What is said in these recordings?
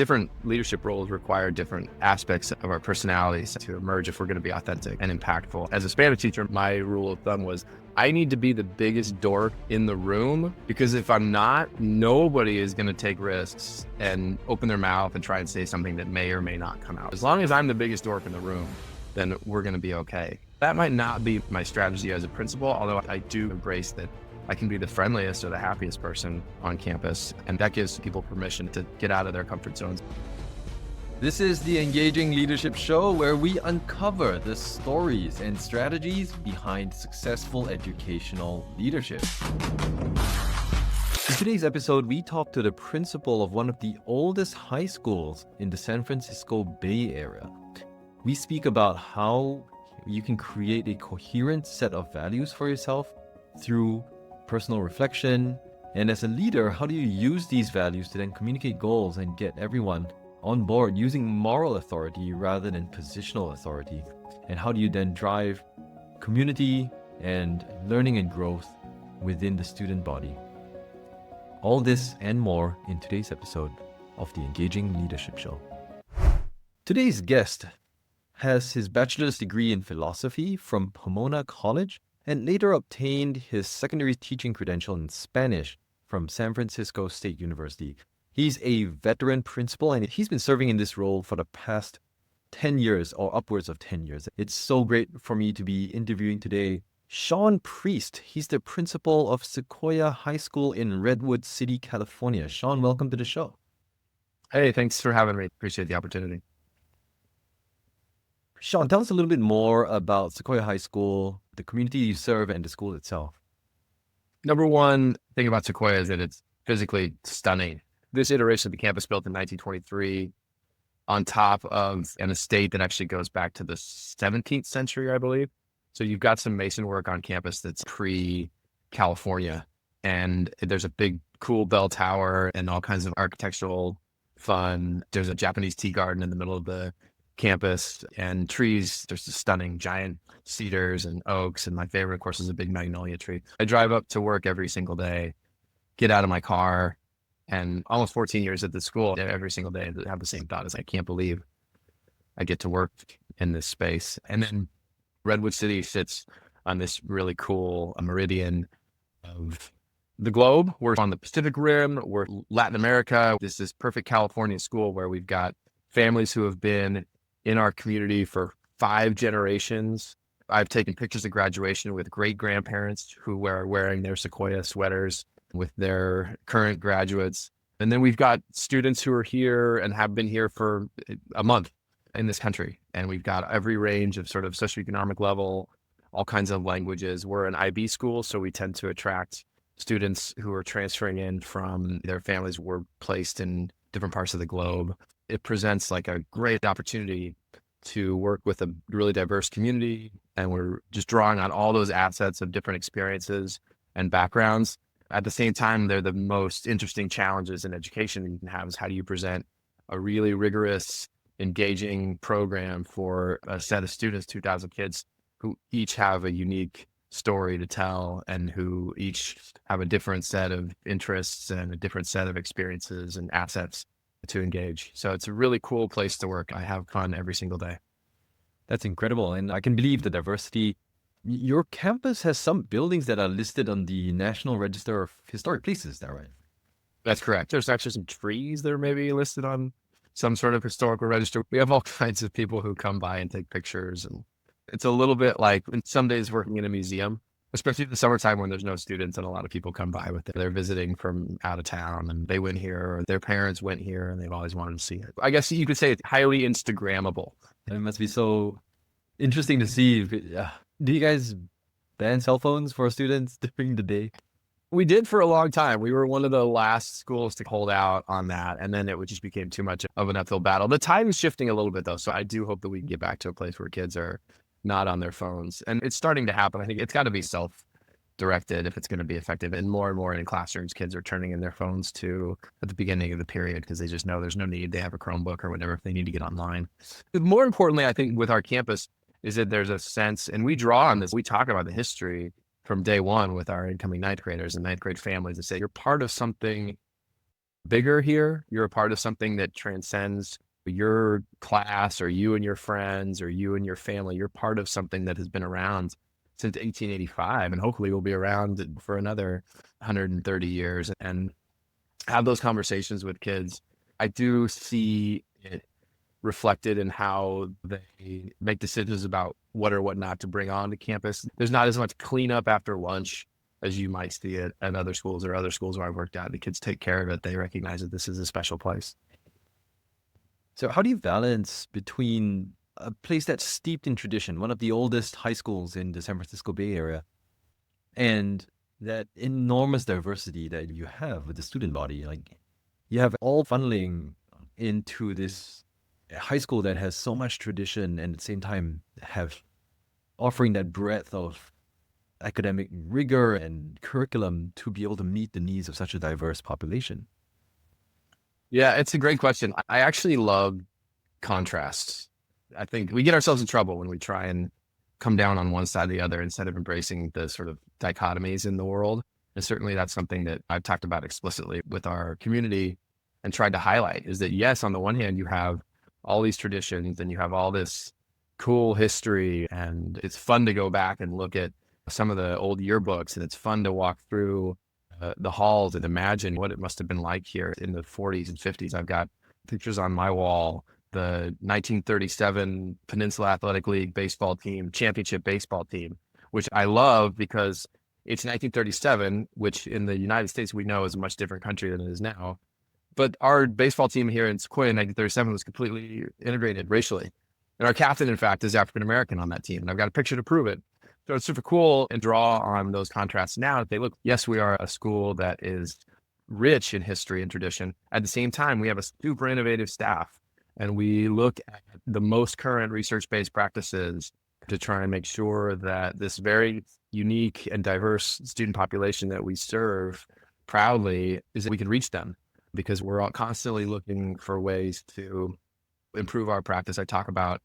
Different leadership roles require different aspects of our personalities to emerge if we're going to be authentic and impactful. As a Spanish teacher, my rule of thumb was I need to be the biggest dork in the room, because if I'm not, nobody is going to take risks and open their mouth and try and say something that may or may not come out. As long as I'm the biggest dork in the room, then we're going to be okay. That might not be my strategy as a principal, although I do embrace that I can be the friendliest or the happiest person on campus, and that gives people permission to get out of their comfort zones. This is the Engaging Leadership Show, where we uncover the stories and strategies behind successful educational leadership. In today's episode, we talk to the principal of one of the oldest high schools in the San Francisco Bay Area. We speak about how you can create a coherent set of values for yourself through personal reflection, and as a leader, how do you use these values to then communicate goals and get everyone on board using moral authority rather than positional authority? And how do you then drive community and learning and growth within the student body? All this and more in today's episode of the Engaging Leadership Show. Today's guest has his bachelor's degree in philosophy from Pomona College and later obtained his secondary teaching credential in Spanish from San Francisco State University. He's a veteran principal, and he's been serving in this role for the past 10 years or upwards of 10 years. It's so great for me to be interviewing today Sean Priest. He's the principal of Sequoia High School in Redwood City, California. Sean, welcome to the show. Hey, thanks for having me. Appreciate the opportunity. Sean, tell us a little bit more about Sequoia High School, the community you serve, and the school itself. Number one thing about Sequoia is that it's physically stunning. This iteration of the campus built in 1923 on top of an estate that actually goes back to the 17th century, I believe. So you've got some mason work on campus that's pre-California. And there's a big cool bell tower and all kinds of architectural fun. There's a Japanese tea garden in the middle of the campus and trees. There's the stunning giant cedars and oaks. And my favorite, of course, is a big magnolia tree. I drive up to work every single day, get out of my car, and almost 14 years at the school, every single day I have the same thought as I can't believe I get to work in this space. And then Redwood City sits on this really cool meridian of the globe. We're on the Pacific Rim, we're Latin America. This is perfect California school where we've got families who have been in our community for 5 generations. I've taken pictures of graduation with great grandparents who are wearing their Sequoia sweaters with their current graduates. And then we've got students who are here and have been here for a month in this country. And we've got every range of sort of socioeconomic level, all kinds of languages. We're an IB school, so we tend to attract students who are transferring in from their families who were placed in different parts of the globe. It presents like a great opportunity to work with a really diverse community. And we're just drawing on all those assets of different experiences and backgrounds. At the same time, they're the most interesting challenges in education that you can have is how do you present a really rigorous, engaging program for a set of students, 2,000 kids, who each have a unique story to tell and who each have a different set of interests and a different set of experiences and assets to engage. So it's a really cool place to work. I have fun every single day. That's incredible. And I can believe the diversity. Your campus has some buildings that are listed on the National Register of Historic Places, is that right? That's correct. There's actually some trees that are maybe listed on some sort of historical register. We have all kinds of people who come by and take pictures. And it's a little bit like some days working in a museum, especially in the summertime when there's no students and a lot of people come by with it. They're visiting from out of town and they went here or their parents went here and they've always wanted to see it. I guess you could say it's highly Instagrammable. It must be so interesting to see. Do you guys ban cell phones for students during the day? We did for a long time. We were one of the last schools to hold out on that. And then it just became too much of an uphill battle. The time is shifting a little bit though. So I do hope that we can get back to a place where kids are not on their phones. And it's starting to happen. I think it's got to be self-directed if it's going to be effective. And more in classrooms, kids are turning in their phones at the beginning of the period because they just know there's no need. They have a Chromebook or whatever if they need to get online. But more importantly, I think with our campus is that there's a sense, and we draw on this, we talk about the history from day one with our incoming ninth graders and ninth grade families and say, you're part of something bigger here. You're a part of something that transcends your class or you and your friends or you and your family. You're part of something that has been around since 1885 and hopefully will be around for another 130 years. And have those conversations with kids. I do see it reflected in how they make decisions about what or what not to bring on to campus. There's not as much cleanup after lunch as you might see it at other schools or other schools where I've worked at. The kids take care of it. They recognize that this is a special place. So how do you balance between a place that's steeped in tradition, one of the oldest high schools in the San Francisco Bay Area, and that enormous diversity that you have with the student body? Like, you have all funneling into this high school that has so much tradition and at the same time have offering that breadth of academic rigor and curriculum to be able to meet the needs of such a diverse population. Yeah, it's a great question. I actually love contrasts. I think we get ourselves in trouble when we try and come down on one side or the other instead of embracing the sort of dichotomies in the world. And certainly that's something that I've talked about explicitly with our community and tried to highlight is that, yes, on the one hand, you have all these traditions and you have all this cool history, and it's fun to go back and look at some of the old yearbooks, and it's fun to walk through the halls and imagine what it must have been like here in the 40s and 50s. I've got pictures on my wall, the 1937 Peninsula Athletic League baseball team, championship baseball team, which I love because it's 1937, which in the United States we know is a much different country than it is now. But our baseball team here in Sequoia in 1937 was completely integrated racially. And our captain, in fact, is African-American on that team. And I've got a picture to prove it. So it's super cool and draw on those contrasts now. They look, yes, we are a school that is rich in history and tradition. At the same time, we have a super innovative staff, and we look at the most current research-based practices to try and make sure that this very unique and diverse student population that we serve proudly is that we can reach them, because we're all constantly looking for ways to improve our practice. I talk about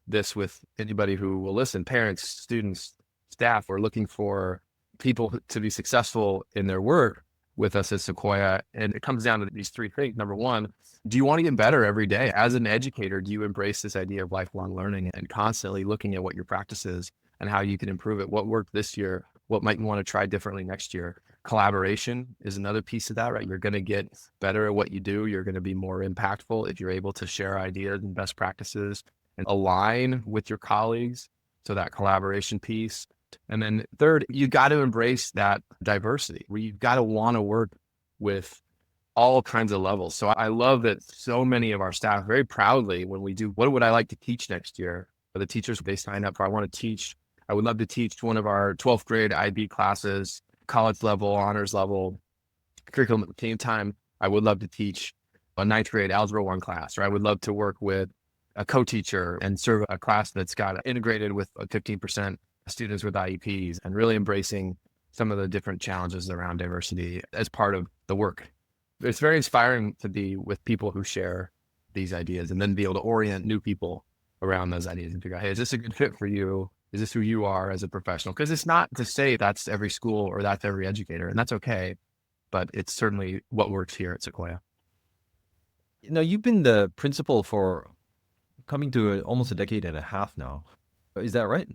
this with anybody who will listen, parents, students, staff. We're looking for people to be successful in their work with us at Sequoia. And it comes down to these three things. Number one, do you want to get better every day? As an educator, do you embrace this idea of lifelong learning and constantly looking at what your practice is and how you can improve it? What worked this year? What might you want to try differently next year? Collaboration is another piece of that, right? You're going to get better at what you do. You're going to be more impactful if you're able to share ideas and best practices and align with your colleagues. So that collaboration piece. And then third, you got to embrace that diversity where you've got to want to work with all kinds of levels. So I love that so many of our staff very proudly, when we do, what would I like to teach next year? For the teachers, they sign up for, I would love to teach one of our 12th grade IB classes, college level, honors level curriculum. At the same time, I would love to teach a 9th grade Algebra 1 class, or I would love to work with a co-teacher and serve a class that's got integrated with 15% students with IEPs, and really embracing some of the different challenges around diversity as part of the work. It's very inspiring to be with people who share these ideas and then be able to orient new people around those ideas and figure out, hey, is this a good fit for you? Is this who you are as a professional? Because it's not to say that's every school or that's every educator, and that's okay, but it's certainly what works here at Sequoia. You know, you've been the principal for coming to almost a decade and a half now. Is that right?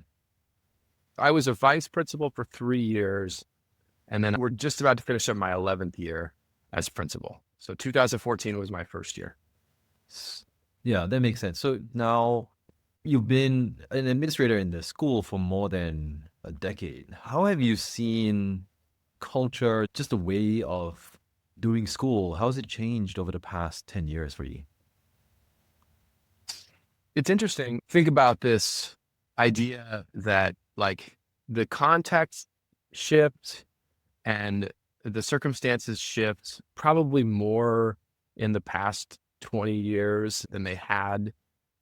I was a vice principal for 3 years, and then we're just about to finish up my 11th year as principal. So 2014 was my first year. Yeah, that makes sense. So now you've been an administrator in the school for more than a decade. How have you seen culture, just the way of doing school, how has it changed over the past 10 years for you? It's interesting. Think about this idea that like the context shift and the circumstances shift probably more in the past 20 years than they had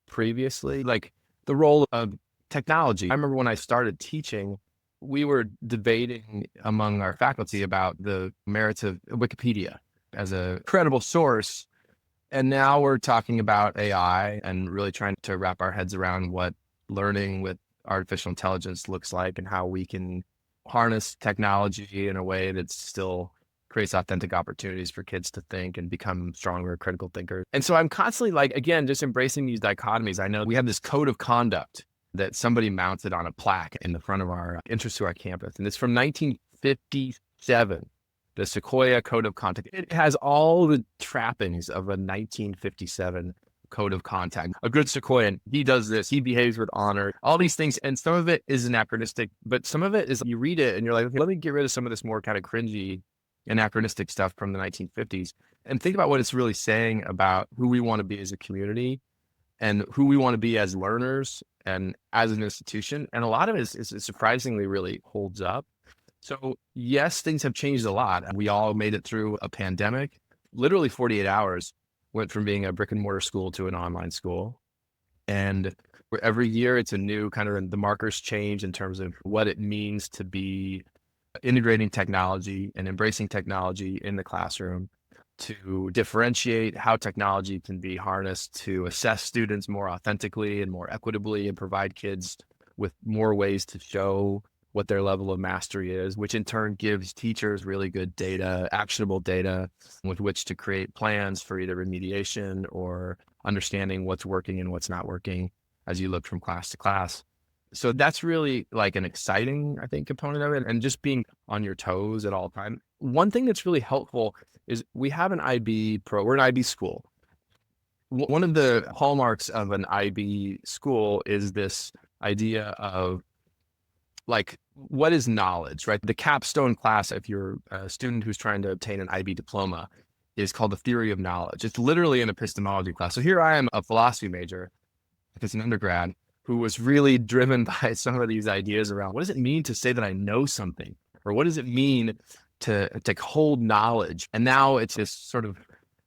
previously. Like the role of technology. I remember when I started teaching, we were debating among our faculty about the merits of Wikipedia as a credible source. And now we're talking about AI and really trying to wrap our heads around what learning with artificial intelligence looks like and how we can harness technology in a way that's still creates authentic opportunities for kids to think and become stronger critical thinkers. And so I'm constantly like, again, just embracing these dichotomies. I know we have this code of conduct that somebody mounted on a plaque in the front of our entrance to our campus. And it's from 1957, the Sequoia Code of Conduct. It has all the trappings of a 1957 code of conduct. A good Sequoian, he does this, he behaves with honor, all these things. And some of it is anachronistic, but some of it is you read it and you're like, okay, let me get rid of some of this more kind of cringy, anachronistic stuff from the 1950s and think about what it's really saying about who we want to be as a community and who we want to be as learners and as an institution. And a lot of it is surprisingly really holds up. So yes, things have changed a lot. We all made it through a pandemic. Literally 48 hours went from being a brick and mortar school to an online school. And every year it's a new kind of, the markers change in terms of what it means to be integrating technology and embracing technology in the classroom, to differentiate how technology can be harnessed to assess students more authentically and more equitably and provide kids with more ways to show what their level of mastery is, which in turn gives teachers really good data, actionable data with which to create plans for either remediation or understanding what's working and what's not working as you look from class to class. So that's really like an exciting, I think, component of it, and just being on your toes at all times. One thing that's really helpful is we have an IB we're an IB school. One of the hallmarks of an IB school is this idea of like, what is knowledge, right? The capstone class, if you're a student who's trying to obtain an IB diploma, is called the theory of knowledge. It's literally an epistemology class. So here I am, a philosophy major, as an undergrad, who was really driven by some of these ideas around what does it mean to say that I know something? Or what does it mean to hold knowledge? And now it's this sort of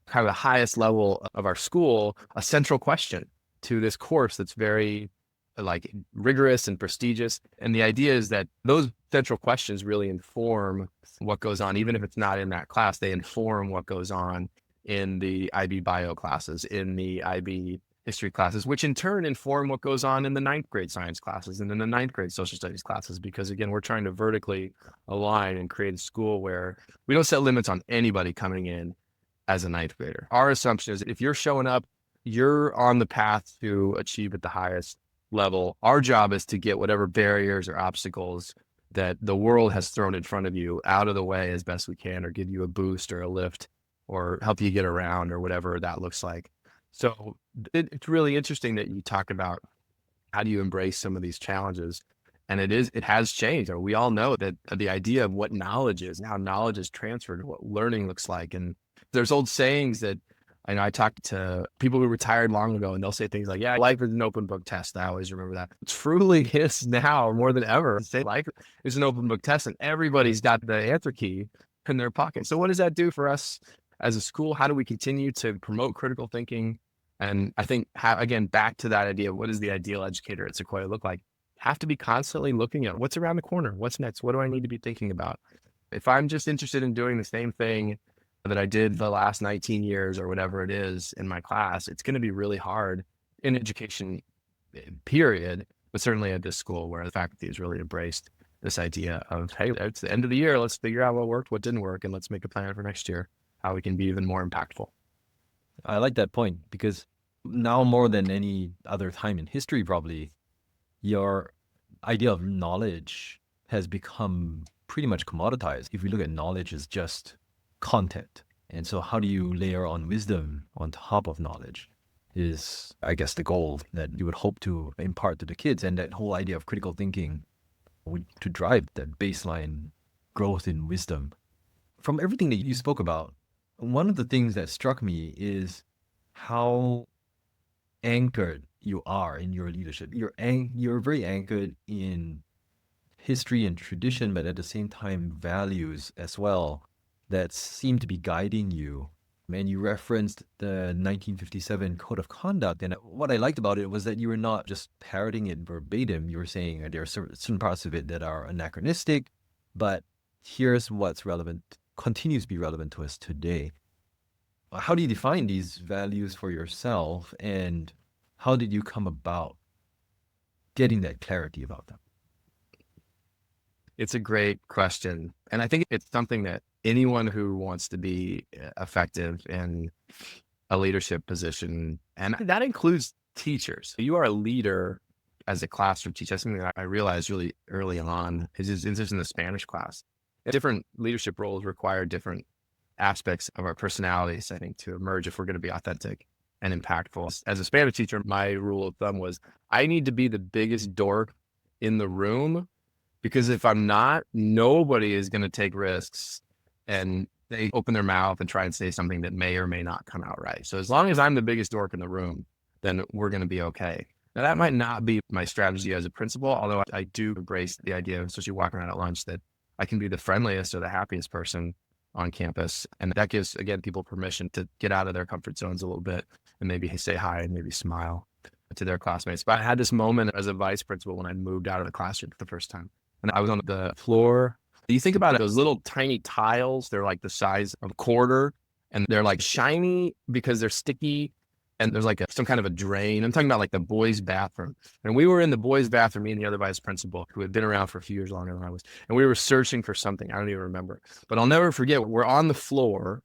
kind of the highest level of our school, a central question to this course that's very like rigorous and prestigious. And the idea is that those central questions really inform what goes on, even if it's not in that class, they inform what goes on in the IB bio classes, in the IB history classes, which in turn inform what goes on in the 9th grade science classes and in the 9th grade social studies classes. Because again, we're trying to vertically align and create a school where we don't set limits on anybody coming in as a 9th grader. Our assumption is that if you're showing up, you're on the path to achieve at the highest level. Our job is to get whatever barriers or obstacles that the world has thrown in front of you out of the way as best we can, or give you a boost or a lift or help you get around or whatever that looks like. So it's really interesting that you talk about how do you embrace some of these challenges. And it has changed. We all know that the idea of what knowledge is and how knowledge is transferred, what learning looks like. And there's old sayings that I talked to people who retired long ago, and they'll say things like, yeah, life is an open book test. I always remember that. It truly is now more than ever. Say life is an open book test, and everybody's got the answer key in their pocket. So what does that do for us as a school? How do we continue to promote critical thinking? And I think, again, back to that idea of what does the ideal educator at Sequoia look like? Have to be constantly looking at what's around the corner. What's next? What do I need to be thinking about? If I'm just interested in doing the same thing that I did the last 19 years or whatever it is in my class, it's going to be really hard in education, period, but certainly at this school where the faculty has really embraced this idea of, hey, it's the end of the year. Let's figure out what worked, what didn't work, and let's make a plan for next year, how we can be even more impactful. I like that point because now more than any other time in history, probably, your idea of knowledge has become pretty much commoditized. If we look at knowledge as just content. And so how do you layer on wisdom on top of knowledge is, I guess, the goal that you would hope to impart to the kids. And that whole idea of critical thinking to drive that baseline growth in wisdom. From everything that you spoke about, one of the things that struck me is how anchored you are in your leadership. You're very anchored in history and tradition, but at the same time, values as well that seem to be guiding you. And you referenced the 1957 Code of Conduct. And what I liked about it was that you were not just parroting it verbatim. You were saying there are certain parts of it that are anachronistic, but here's what's relevant, continues to be relevant to us today. How do you define these values for yourself, and how did you come about getting that clarity about them? It's a great question. And I think it's something that anyone who wants to be effective in a leadership position, and that includes teachers. You are a leader as a classroom teacher. That's something that I realized really early on is just in the Spanish class. Different leadership roles require different aspects of our personalities, I think, to emerge if we're going to be authentic and impactful. As a Spanish teacher, my rule of thumb was I need to be the biggest dork in the room, because if I'm not, nobody is going to take risks and they open their mouth and try and say something that may or may not come out right. So as long as I'm the biggest dork in the room, then we're going to be okay. Now, that might not be my strategy as a principal, although I do embrace the idea, especially walking around at lunch, that I can be the friendliest or the happiest person on campus. And that gives, again, people permission to get out of their comfort zones a little bit and maybe say hi and maybe smile to their classmates. But I had this moment as a vice principal when I moved out of the classroom for the first time. And I was on the floor. You think about it, those little tiny tiles, they're like the size of a quarter, and they're like shiny because they're sticky. And there's like some kind of a drain. I'm talking about like the boys' bathroom. And we were in the boys' bathroom, me and the other vice principal, who had been around for a few years longer than I was. And we were searching for something. I don't even remember. But I'll never forget, we're on the floor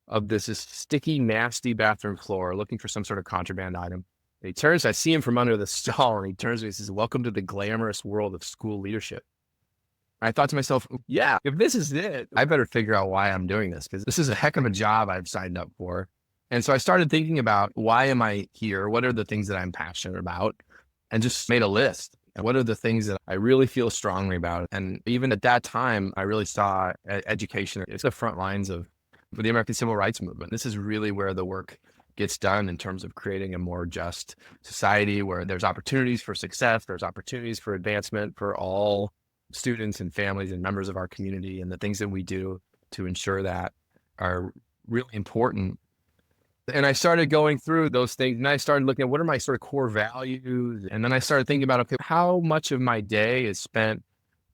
of this sticky, nasty bathroom floor looking for some sort of contraband item. And he turns, I see him from under the stall, and he turns to me and says, "Welcome to the glamorous world of school leadership." I thought to myself, yeah, if this is it, I better figure out why I'm doing this, because this is a heck of a job I've signed up for. And so I started thinking about, why am I here? What are the things that I'm passionate about? And just made a list. And what are the things that I really feel strongly about? And even at that time, I really saw education. It's the front lines of the American Civil Rights Movement. This is really where the work gets done in terms of creating a more just society where there's opportunities for success, there's opportunities for advancement for all students and families and members of our community. And the things that we do to ensure that are really important. And I started going through those things, and I started looking at what are my sort of core values. And then I started thinking about, okay, how much of my day is spent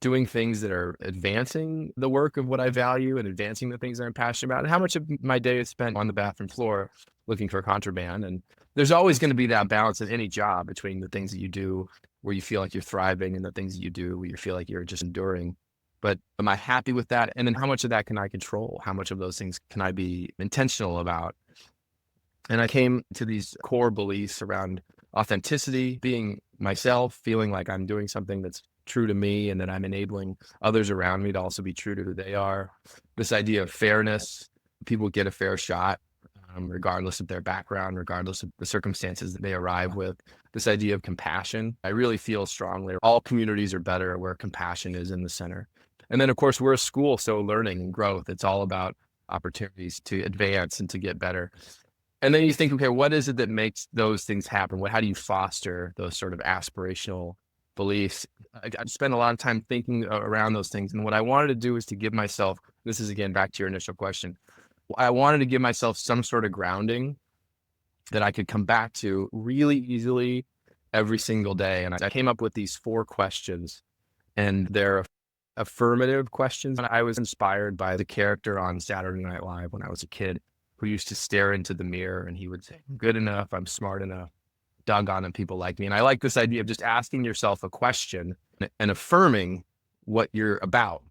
doing things that are advancing the work of what I value and advancing the things that I'm passionate about, and how much of my day is spent on the bathroom floor looking for contraband. And there's always going to be that balance in any job between the things that you do where you feel like you're thriving and the things that you do where you feel like you're just enduring. But am I happy with that? And then how much of that can I control? How much of those things can I be intentional about? And I came to these core beliefs around authenticity, being myself, feeling like I'm doing something that's true to me and that I'm enabling others around me to also be true to who they are. This idea of fairness, people get a fair shot, regardless of their background, regardless of the circumstances that they arrive with. This idea of compassion, I really feel strongly. All communities are better where compassion is in the center. And then, of course, we're a school, so learning and growth, it's all about opportunities to advance and to get better. And then you think, okay, what is it that makes those things happen? How do you foster those sort of aspirational beliefs? I spent a lot of time thinking around those things. And what I wanted to do is to give myself, this is again, back to your initial question. I wanted to give myself some sort of grounding that I could come back to really easily every single day. And I came up with these 4 questions, and they're affirmative questions. And I was inspired by the character on Saturday Night Live when I was a kid, who used to stare into the mirror and he would say, "I'm good enough, I'm smart enough, doggone it, people like me." And I like this idea of just asking yourself a question and affirming what you're about.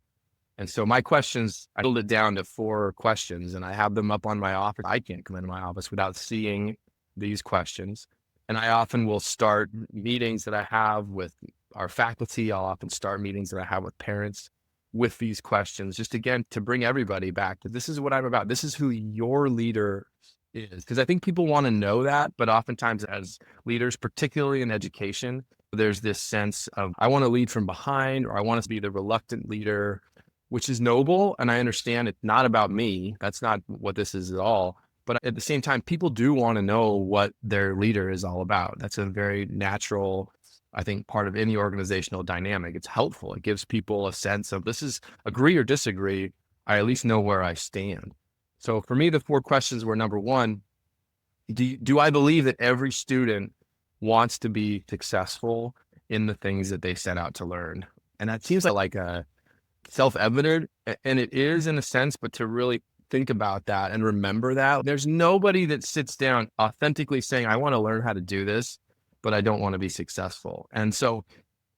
And so my questions, I whittled it down to 4 questions, and I have them up on my office. I can't come into my office without seeing these questions. And I often will start meetings that I have with our faculty. I'll often start meetings that I have with parents with these questions, just again, to bring everybody back to this is what I'm about. This is who your leader is. Because I think people want to know that, but oftentimes as leaders, particularly in education, there's this sense of, I want to lead from behind, or I want to be the reluctant leader, which is noble. And I understand it's not about me. That's not what this is at all. But at the same time, people do want to know what their leader is all about. That's a very natural, I think, part of any organizational dynamic. It's helpful. It gives people a sense of, this is agree or disagree, I at least know where I stand. So for me, the 4 questions were, number 1, do I believe that every student wants to be successful in the things that they set out to learn? And that seems like a self-evident, and it is in a sense, but to really think about that and remember that there's nobody that sits down authentically saying, I want to learn how to do this, but I don't want to be successful. And so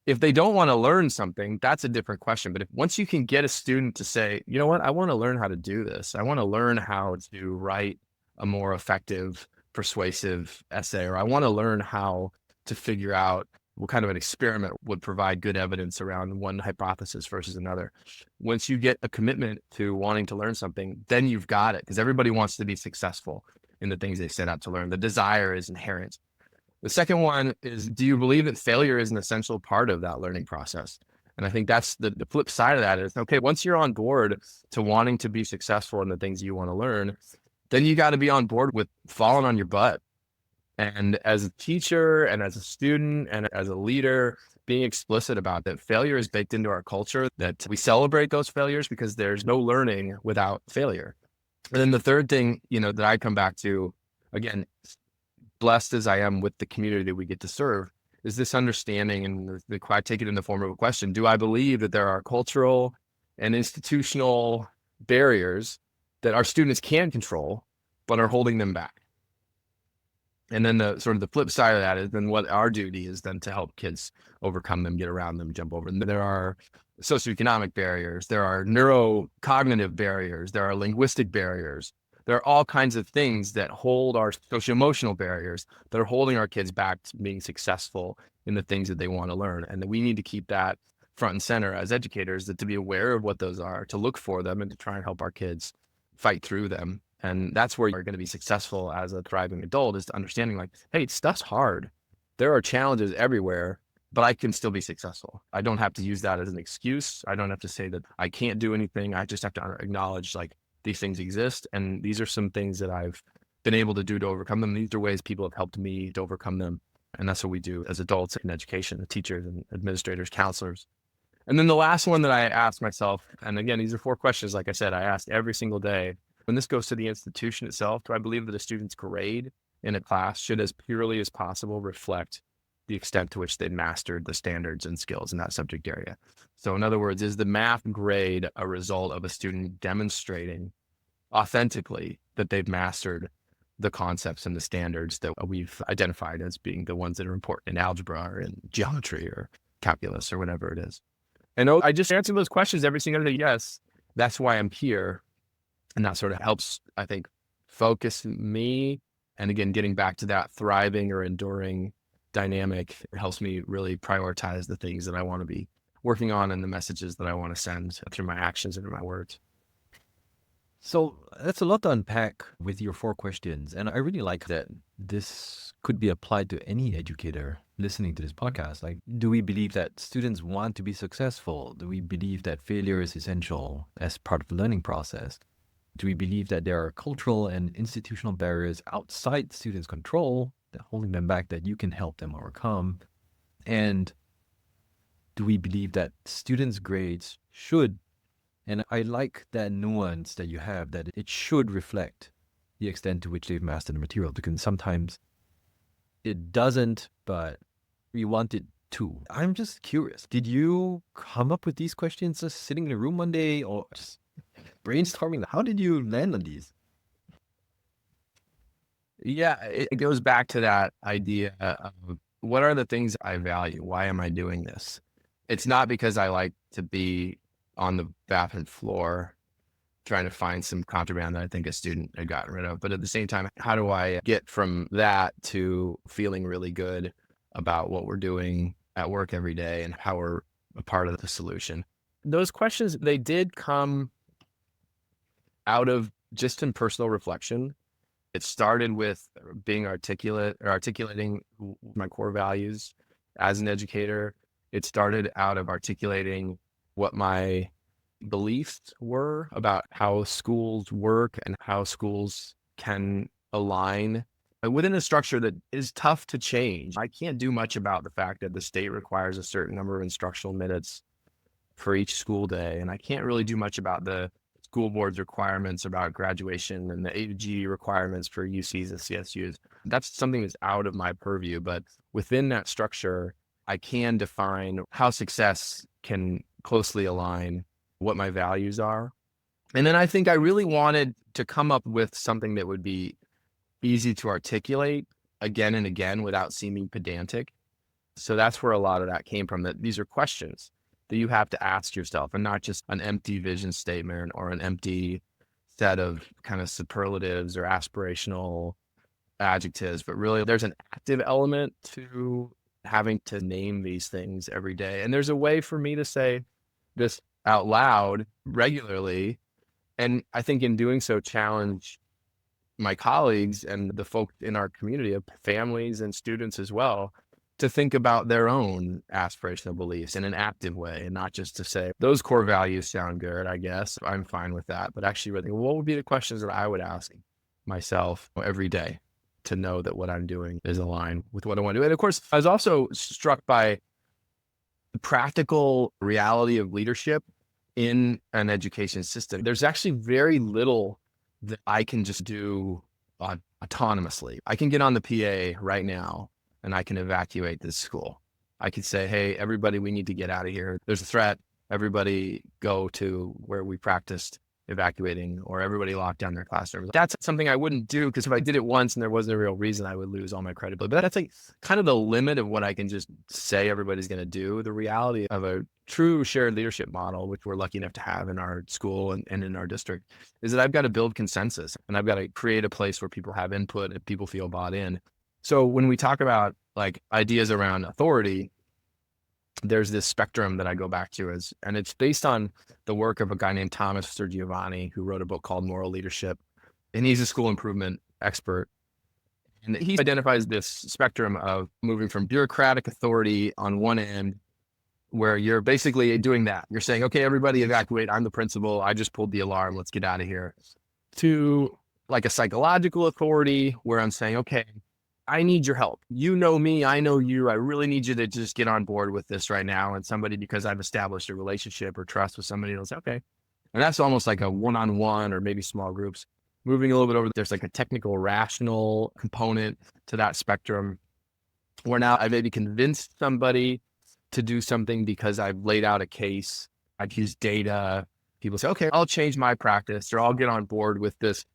If they don't want to learn something, that's a different question. But if once you can get a student to say, you know what, I want to learn how to do this. I want to learn how to write a more effective, persuasive essay, or I want to learn how to figure out what kind of an experiment would provide good evidence around one hypothesis versus another. Once you get a commitment to wanting to learn something, then you've got it, because everybody wants to be successful in the things they set out to learn. The desire is inherent. The second one is, do you believe that failure is an essential part of that learning process? And I think that's the flip side of that is, okay, once you're on board to wanting to be successful in the things you want to learn, then you got to be on board with falling on your butt. And as a teacher and as a student and as a leader, being explicit about that failure is baked into our culture, that we celebrate those failures because there's no learning without failure. And then the third thing, that I come back to, again, blessed as I am with the community that we get to serve, is this understanding, and I take it in the form of a question. Do I believe that there are cultural and institutional barriers that our students can control, but are holding them back? And then the sort of the flip side of that is then what our duty is then to help kids overcome them, get around them, jump over them. There are socioeconomic barriers. There are neurocognitive barriers. There are linguistic barriers. There are all kinds of things that hold our socio-emotional barriers that are holding our kids back to being successful in the things that they want to learn. And we need to keep that front and center as educators, that to be aware of what those are, to look for them, and to try and help our kids fight through them. And that's where you're going to be successful as a thriving adult, is to understanding like, hey, stuff's hard. There are challenges everywhere, but I can still be successful. I don't have to use that as an excuse. I don't have to say that I can't do anything. I just have to acknowledge like these things exist. And these are some things that I've been able to do to overcome them. These are ways people have helped me to overcome them. And that's what we do as adults in education, the teachers and administrators, counselors. And then the last one that I asked myself, and again, these are 4 questions, like I said, I asked every single day. When this goes to the institution itself, do I believe that a student's grade in a class should, as purely as possible, reflect the extent to which they mastered the standards and skills in that subject area? So in other words, is the math grade a result of a student demonstrating authentically that they've mastered the concepts and the standards that we've identified as being the ones that are important in algebra or in geometry or calculus or whatever it is? And I just answer those questions every single day. Yes, that's why I'm here. And that sort of helps, I think, focus me. And again, getting back to that thriving or enduring dynamic, it helps me really prioritize the things that I want to be working on and the messages that I want to send through my actions and my words. So that's a lot to unpack with your 4 questions. And I really like that this could be applied to any educator listening to this podcast. Like, do we believe that students want to be successful? Do we believe that failure is essential as part of the learning process? Do we believe that there are cultural and institutional barriers outside students' control that holding them back that you can help them overcome? And do we believe that students' grades should, and I like that nuance that you have, that it should reflect the extent to which they've mastered the material, because sometimes it doesn't, but we want it to. I'm just curious, did you come up with these questions just sitting in a room one day, or just brainstorming? How did you land on these? Yeah, it goes back to that idea of what are the things I value? Why am I doing this? It's not because I like to be on the bathroom floor trying to find some contraband that I think a student had gotten rid of. But at the same time, how do I get from that to feeling really good about what we're doing at work every day and how we're a part of the solution? Those questions, they did come out of just in personal reflection. It started with being articulate or articulating my core values as an educator. It started out of articulating what my beliefs were about how schools work and how schools can align within a structure that is tough to change. I can't do much about the fact that the state requires a certain number of instructional minutes for each school day. And I can't really do much about the school board's requirements about graduation and the AG requirements for UCs and CSUs. That's something that's out of my purview. But within that structure, I can define how success can closely align what my values are. And then I think I really wanted to come up with something that would be easy to articulate again and again without seeming pedantic. So that's where a lot of that came from, that these are questions that you have to ask yourself, and not just an empty vision statement or an empty set of kind of superlatives or aspirational adjectives, but really there's an active element to having to name these things every day. And there's a way for me to say this out loud regularly. And I think in doing so, challenge my colleagues and the folk in our community of families and students as well, to think about their own aspirational beliefs in an active way, and not just to say those core values sound good, I guess I'm fine with that, but actually really, what would be the questions that I would ask myself every day to know that what I'm doing is aligned with what I want to do. And of course, I was also struck by the practical reality of leadership in an education system. There's actually very little that I can just do autonomously. I can get on the PA right now and I can evacuate this school. I could say, hey, everybody, we need to get out of here. There's a threat. Everybody go to where we practiced evacuating, or everybody lock down their classrooms. That's something I wouldn't do, because if I did it once and there wasn't a real reason, I would lose all my credibility. But that's like kind of the limit of what I can just say everybody's going to do. The reality of a true shared leadership model, which we're lucky enough to have in our school and in our district, is that I've got to build consensus, and I've got to create a place where people have input and people feel bought in. So when we talk about like ideas around authority, there's this spectrum that I go back to, and it's based on the work of a guy named Thomas Giovanni, who wrote a book called Moral Leadership, and he's a school improvement expert. And he identifies this spectrum of moving from bureaucratic authority on one end, where you're basically doing that. You're saying, okay, everybody evacuate. I'm the principal. I just pulled the alarm. Let's get out of here. To like a psychological authority, where I'm saying, okay, I need your help. You know me, I know you. I really need you to just get on board with this right now. And somebody, because I've established a relationship or trust with somebody, will say, okay. And that's almost like a one-on-one or maybe small groups. Moving a little bit over, there's like a technical, rational component to that spectrum, where now I maybe convinced somebody to do something because I've laid out a case. I've used data. People say, okay, I'll change my practice, or I'll get on board with this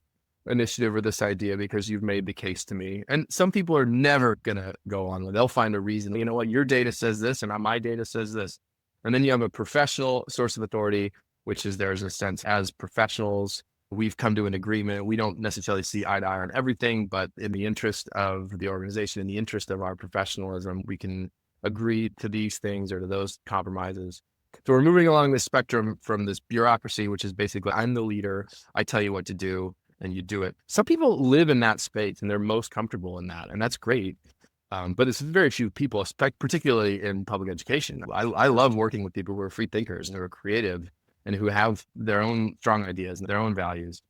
initiative or this idea because you've made the case to me. And some people are never going to go on with it. They'll find a reason. You know what? Your data says this and my data says this. And then you have a professional source of authority, which is, there's a sense as professionals, we've come to an agreement. We don't necessarily see eye to eye on everything, but in the interest of the organization, in the interest of our professionalism, we can agree to these things or to those compromises. So we're moving along this spectrum from this bureaucracy, which is basically, I'm the leader, I tell you what to do, and you do it. Some people live in that space and they're most comfortable in that, and that's great. But it's very few people, particularly in public education. I love working with people who are free thinkers and who are creative and who have their own strong ideas and their own values.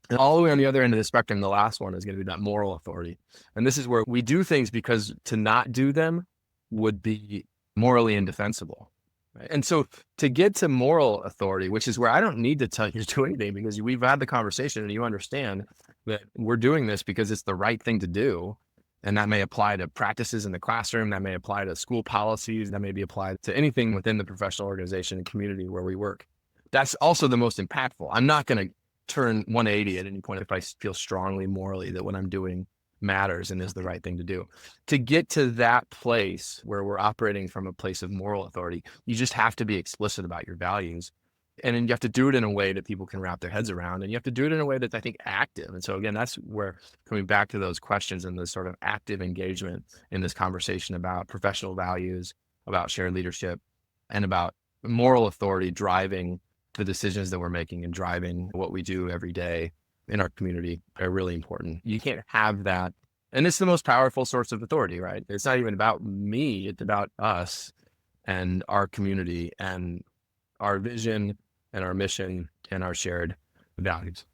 And all the way on the other end of the spectrum, the last one is going to be that moral authority. And this is where we do things because to not do them would be morally indefensible. Right? And so to get to moral authority, which is where I don't need to tell you to do anything, because we've had the conversation and you understand that we're doing this because it's the right thing to do. And that may apply to practices in the classroom, that may apply to school policies, that may be applied to anything within the professional organization and community where we work. That's also the most impactful. I'm not going to turn 180 at any point if I feel strongly morally that what I'm doing matters and is the right thing to do. To get to that place where we're operating from a place of moral authority, you just have to be explicit about your values. And then you have to do it in a way that people can wrap their heads around. And you have to do it in a way that's, I think, active. And so again, that's where, coming back to those questions and the sort of active engagement in this conversation about professional values, about shared leadership, and about moral authority driving the decisions that we're making and driving what we do every day in our community are really important. You can't have that. And it's the most powerful source of authority, right? It's not even about me. It's about us and our community and our vision and our mission and our shared values.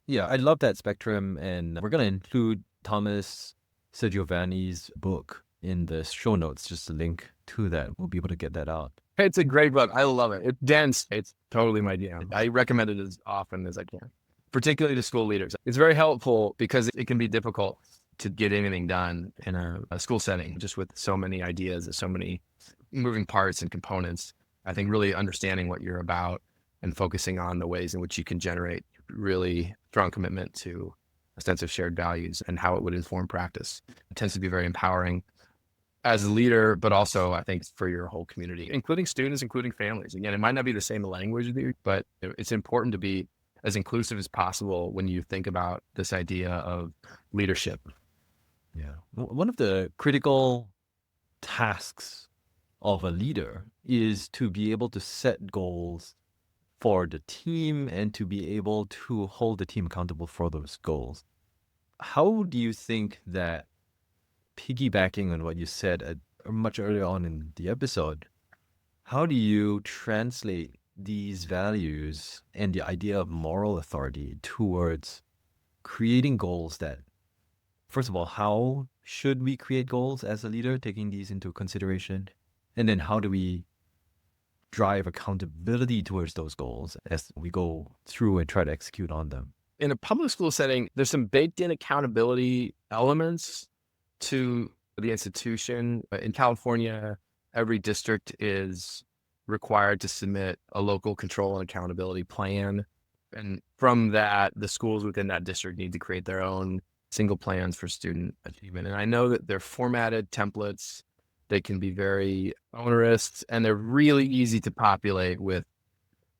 Yeah, I love that spectrum. And we're going to include Thomas Giovanni's book in the show notes, just a link to that. We'll be able to get that out. It's a great book. I love it. It's dense. It's totally my jam. I recommend it as often as I can, particularly to school leaders. It's very helpful because it can be difficult to get anything done in a school setting, just with so many ideas and so many moving parts and components. I think really understanding what you're about and focusing on the ways in which you can generate really strong commitment to a sense of shared values and how it would inform practice. It tends to be very empowering. as a leader, but also I think for your whole community, including students, including families. Again, it might not be the same language with you, but it's important to be as inclusive as possible when you think about this idea of leadership. Yeah. One of the critical tasks of a leader is to be able to set goals for the team and to be able to hold the team accountable for those goals. How do you think that, piggybacking on what you said much earlier on in the episode, how do you translate these values and the idea of moral authority towards creating goals that, first of all, how should we create goals as a leader, taking these into consideration? And then how do we drive accountability towards those goals as we go through and try to execute on them? In a public school setting, there's some baked in accountability elements to the institution. In California, every district is required to submit a local control and accountability plan. And from that, the schools within that district need to create their own single plans for student achievement. And I know that they're formatted templates. They can be very onerous, and they're really easy to populate with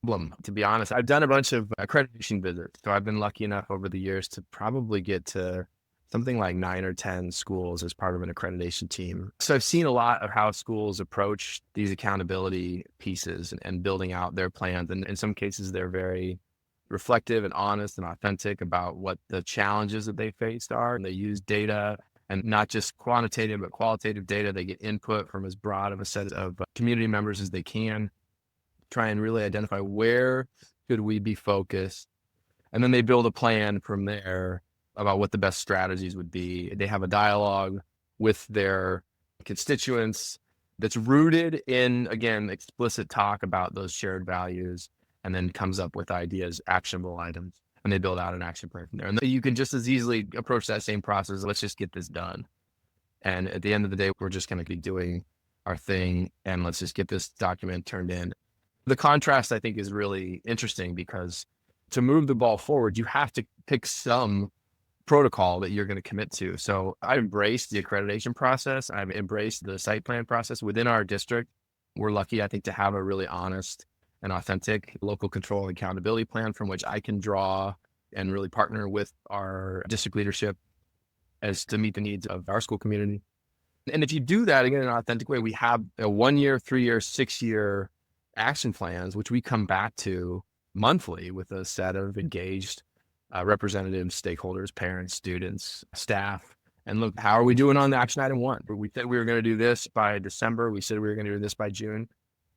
problem. To be honest, I've done a bunch of accreditation visits. So I've been lucky enough over the years to probably get to something like 9 or 10 schools as part of an accreditation team. So I've seen a lot of how schools approach these accountability pieces and building out their plans. And in some cases, they're very reflective and honest and authentic about what the challenges that they faced are. And they use data, and not just quantitative, but qualitative data. They get input from as broad of a set of community members as they can, try and really identify where could we be focused. And then they build a plan from there about what the best strategies would be. They have a dialogue with their constituents that's rooted in, again, explicit talk about those shared values, and then comes up with ideas, actionable items, and they build out an action plan from there. And you can just as easily approach that same process. Let's just get this done. And at the end of the day, we're just going to be doing our thing, and let's just get this document turned in. The contrast, I think, is really interesting, because to move the ball forward, you have to pick some protocol that you're going to commit to. So I've embraced the accreditation process. I've embraced the site plan process within our district. We're lucky, I think, to have a really honest and authentic local control and accountability plan from which I can draw and really partner with our district leadership as to meet the needs of our school community. And if you do that, again, in an authentic way, we have a 1 year, 3 year, 6 year action plans, which we come back to monthly with a set of engaged representatives, stakeholders, parents, students, staff. And look, how are we doing on the action item 1? We said we were going to do this by December. We said we were going to do this by June.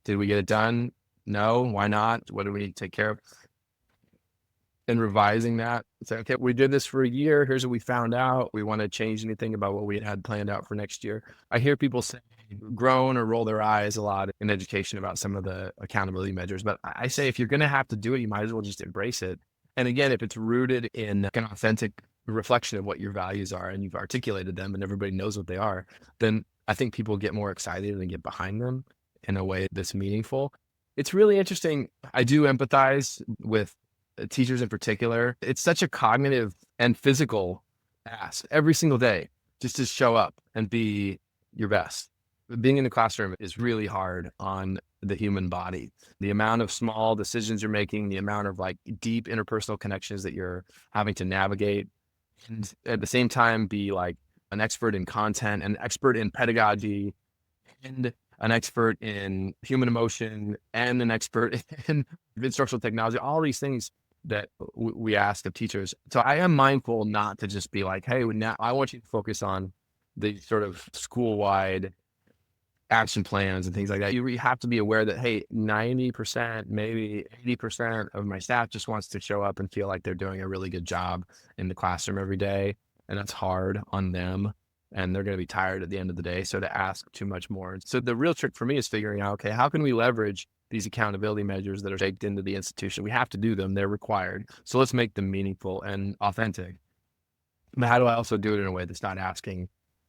Did we get it done? No. Why not? What do we need to take care of? And revising that. Say, okay, we did this for a year. Here's what we found out. We want to change anything about what we had planned out for next year. I hear people say, groan or roll their eyes a lot in education about some of the accountability measures. But I say, if you're going to have to do it, you might as well just embrace it. And again, if it's rooted in an authentic reflection of what your values are, and you've articulated them and everybody knows what they are, then I think people get more excited and get behind them in a way that's meaningful. It's really interesting. I do empathize with teachers in particular. It's such a cognitive and physical task every single day, just to show up and be your best. Being in the classroom is really hard on the human body. The amount of small decisions you're making, the amount of like deep interpersonal connections that you're having to navigate, and at the same time be like an expert in content, an expert in pedagogy, and an expert in human emotion, and an expert in instructional technology, all these things that we ask of teachers. So I am mindful not to just be like, hey, now I want you to focus on the sort of school-wide action plans and things like that. You have to be aware that, hey, 90%, maybe 80% of my staff just wants to show up and feel like they're doing a really good job in the classroom every day. And that's hard on them. And they're going to be tired at the end of the day. So to ask too much more. So the real trick for me is figuring out, okay, how can we leverage these accountability measures that are baked into the institution? We have to do them. They're required. So let's make them meaningful and authentic. But how do I also do it in a way that's not asking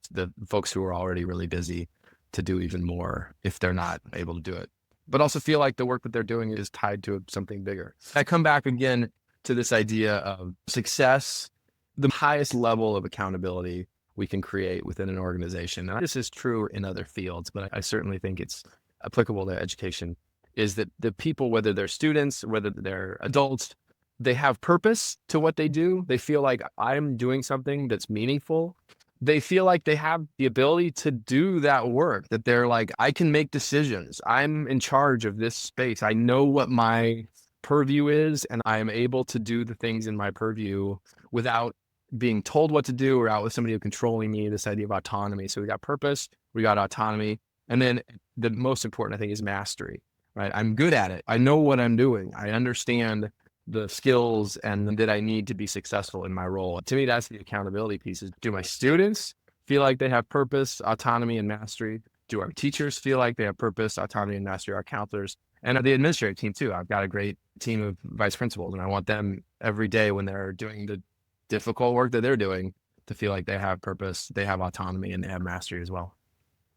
the folks who are already really busy to do even more if they're not able to do it, but also feel like the work that they're doing is tied to something bigger? I come back again to this idea of success. The highest level of accountability we can create within an organization. And this is true in other fields, but I certainly think it's applicable to education, is that the people, whether they're students, whether they're adults, they have purpose to what they do. They feel like I'm doing something that's meaningful. They feel like they have the ability to do that work, that they're like, I can make decisions. I'm in charge of this space. I know what my purview is, and I am able to do the things in my purview without being told what to do or out with somebody controlling me, this idea of autonomy. So we got purpose, we got autonomy. And then the most important, I think, is mastery, right? I'm good at it. I know what I'm doing. I understand the skills and that I need to be successful in my role. To me, that's the accountability piece. Is, do my students feel like they have purpose, autonomy, and mastery? Do our teachers feel like they have purpose, autonomy, and mastery? Our counselors and the administrative team too. I've got a great team of vice principals, and I want them every day when they're doing the difficult work that they're doing to feel like they have purpose, they have autonomy, and they have mastery as well.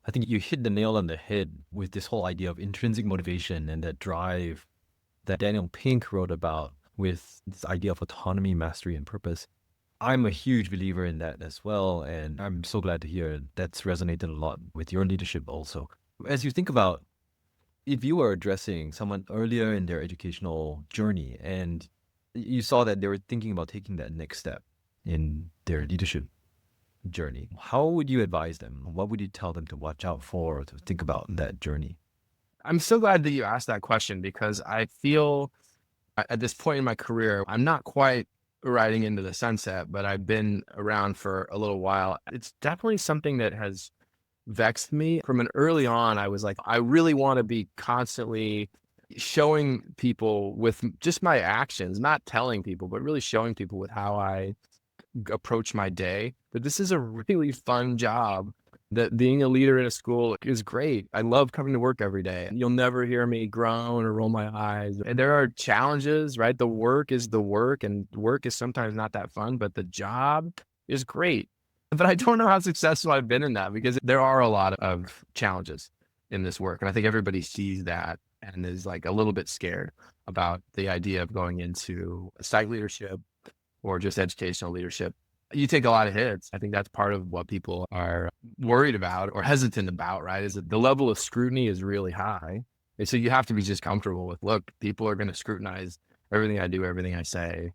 I think you hit the nail on the head with this whole idea of intrinsic motivation and that drive that Daniel Pink wrote about with this idea of autonomy, mastery, and purpose. I'm a huge believer in that as well, and I'm so glad to hear that's resonated a lot with your leadership also. As you think about, if you were addressing someone earlier in their educational journey and you saw that they were thinking about taking that next step in their leadership journey, how would you advise them? What would you tell them to watch out for or to think about that journey? I'm so glad that you asked that question, because I feel at this point in my career, I'm not quite riding into the sunset, but I've been around for a little while. It's definitely something that has vexed me. From an early on, I was like, I really want to be constantly showing people with just my actions, not telling people, but really showing people with how I approach my day, that this is a really fun job, that being a leader in a school is great. I love coming to work every day. You'll never hear me groan or roll my eyes. And there are challenges, right? The work is the work, and work is sometimes not that fun, but the job is great. But I don't know how successful I've been in that, because there are a lot of challenges in this work. And I think everybody sees that and is like a little bit scared about the idea of going into site leadership or just educational leadership. You take a lot of hits. I think that's part of what people are worried about or hesitant about, right? Is that the level of scrutiny is really high. And so you have to be just comfortable with, look, people are going to scrutinize everything I do, everything I say.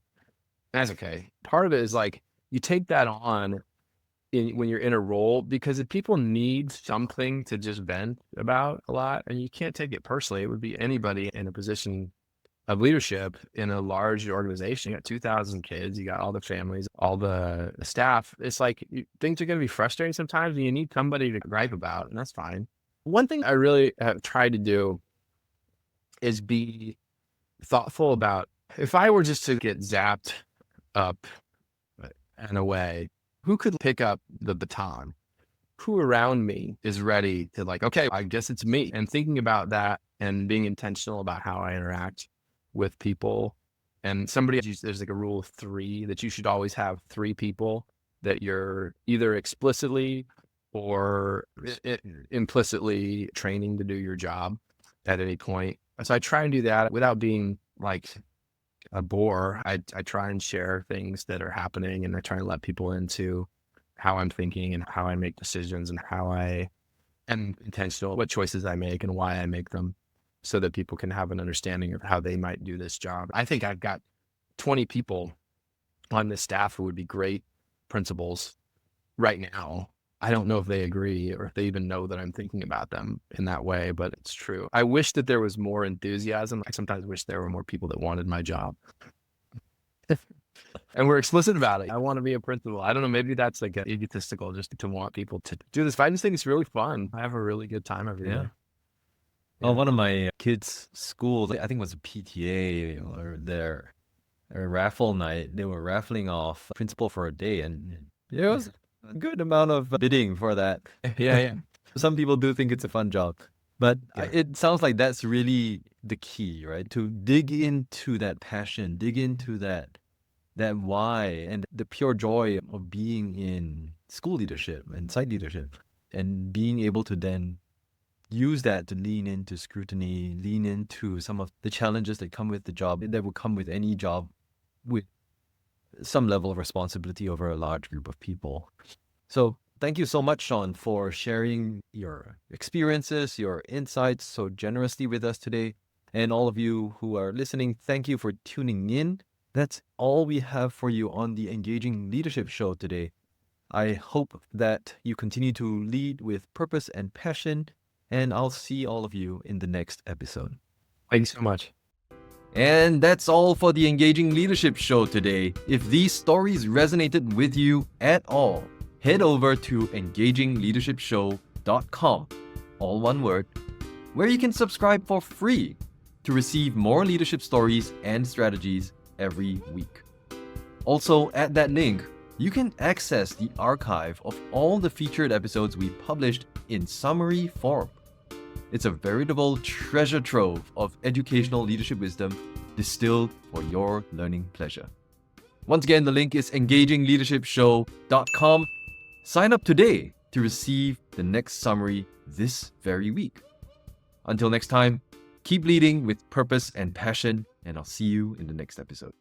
That's okay. Part of it is like, you take that on when you're in a role, because if people need something to just vent about a lot, and you can't take it personally. It would be anybody in a position of leadership in a large organization. You got 2,000 kids, you got all the families, all the staff. It's like things are going to be frustrating sometimes, and you need somebody to gripe about, and that's fine. One thing I really have tried to do is be thoughtful about, if I were just to get zapped up and away, who could pick up the baton? Who around me is ready to, like, okay, I guess it's me. And thinking about that and being intentional about how I interact with people. And there's like a rule of 3, that you should always have 3 people that you're either explicitly or implicitly training to do your job at any point. So I try and do that without being like a bore. I try and share things that are happening, and I try and let people into how I'm thinking and how I make decisions and how I am intentional, what choices I make and why I make them, so that people can have an understanding of how they might do this job. I think I've got 20 people on this staff who would be great principals right now. I don't know if they agree or if they even know that I'm thinking about them in that way, but it's true. I wish that there was more enthusiasm. I sometimes wish there were more people that wanted my job. And we're explicit about it. I want to be a principal. I don't know, maybe that's like egotistical, just to want people to do this. But I just think it's really fun. I have a really good time every day. Well, one of my kids' schools, I think it was a PTA or their raffle night, they were raffling off principal for a day, and there was a good amount of bidding for that. Yeah. Some people do think it's a fun job, but it sounds like that's really the key, right? To dig into that passion, dig into that why, and the pure joy of being in school leadership and site leadership, and being able to then use that to lean into scrutiny, lean into some of the challenges that come with the job, that will come with any job with some level of responsibility over a large group of people. So thank you so much, Sean, for sharing your experiences, your insights so generously with us today. And all of you who are listening, thank you for tuning in. That's all we have for you on the Engaging Leadership Show today. I hope that you continue to lead with purpose and passion, and I'll see all of you in the next episode. Thank you so much. And that's all for the Engaging Leadership Show today. If these stories resonated with you at all, head over to engagingleadershipshow.com, all one word, where you can subscribe for free to receive more leadership stories and strategies every week. Also, at that link, you can access the archive of all the featured episodes we published in summary form. It's a veritable treasure trove of educational leadership wisdom distilled for your learning pleasure. Once again, the link is engagingleadershipshow.com. Sign up today to receive the next summary this very week. Until next time, keep leading with purpose and passion, and I'll see you in the next episode.